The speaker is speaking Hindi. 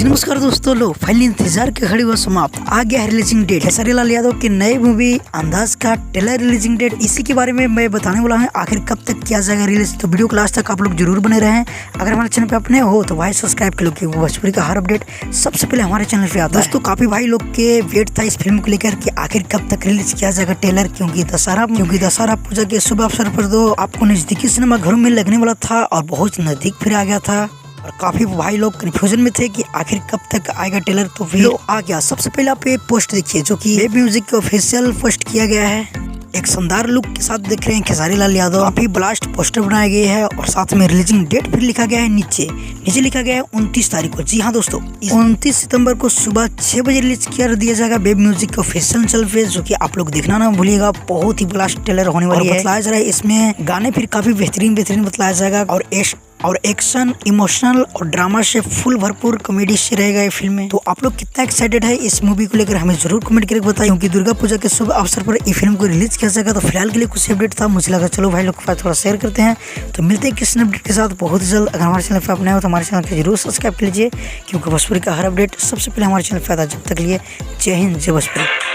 जी नमस्कार दोस्तों, लो फाइनली इंतजार के खड़ी हुआ समाप्त आ गया है रिलीजिंग डेट। खेसारी लाल यादव की नई मूवी अंदाज का ट्रेलर रिलीजिंग डेट, इसी के बारे में मैं बताने वाला हूँ। आखिर कब तक किया जाएगा रिलीज, तो वीडियो को लास्ट तक आप लोग जरूर बने रहें। अगर हमारे चैनल पे अपने हो तो भाई सब्सक्राइब कर लो, क्योंकि भोजपुरी का हर अपडेट सबसे पहले हमारे चैनल पे आता है। दोस्तों काफी भाई लोग के वेट था इस फिल्म को लेकर कि आखिर कब तक रिलीज किया जाएगा ट्रेलर, क्योंकि दशहरा पूजा के शुभ अवसर पर तो आपको नजदीकी सिनेमा घरों में लगने वाला था और बहुत नजदीक फिर आ गया था। और काफी भाई लोग कंफ्यूजन में थे कि आखिर कब तक आएगा ट्रेलर, तो वीडियो आ गया। सबसे पहले आप ये पोस्ट देखिए जो कि वेब म्यूजिक के ऑफिशियल पोस्ट किया गया है। एक शानदार लुक के साथ देख रहे हैं खेसारी लाल यादव। काफी ब्लास्ट पोस्टर बनाया गया है और साथ में रिलीजिंग डेट फिर लिखा गया है। नीचे लिखा गया है 29 तारीख को। जी हाँ दोस्तों, 29 सितंबर को सुबह 6 बजे रिलीज कर दिया जाएगा वेब म्यूजिक के ऑफिशियल चैनल पे, जो कि आप लोग देखना ना भूलिएगा। बहुत ही ब्लास्ट ट्रेलर होने वाली है। बताया जा रहा है इसमें गाने फिर काफी बेहतरीन बताया जाएगा और एक्शन, इमोशनल और ड्रामा से फुल भरपूर कॉमेडी से रहेगा ये फिल्म में। तो आप लोग कितना एक्साइटेड है इस मूवी को लेकर हमें जरूर कमेंट करके बताइए, क्योंकि दुर्गा पूजा के शुभ अवसर पर ये फिल्म को रिलीज किया जाएगा। तो फिलहाल के लिए कुछ अपडेट था, मुझे लगा चलो भाई लोग के पास थोड़ा शेयर करते हैं। तो मिलते हैं किसी अपडेट के साथ बहुत जल्द। अगर हमारे चैनल पर आप नए हो तो हमारे चैनल को जरूर सब्सक्राइब कर लीजिए, क्योंकि भोजपुरी का हर अपडेट सबसे पहले हमारे चैनल पर आता है। जब तक लिए जय हिंद, जय भोजपुरी।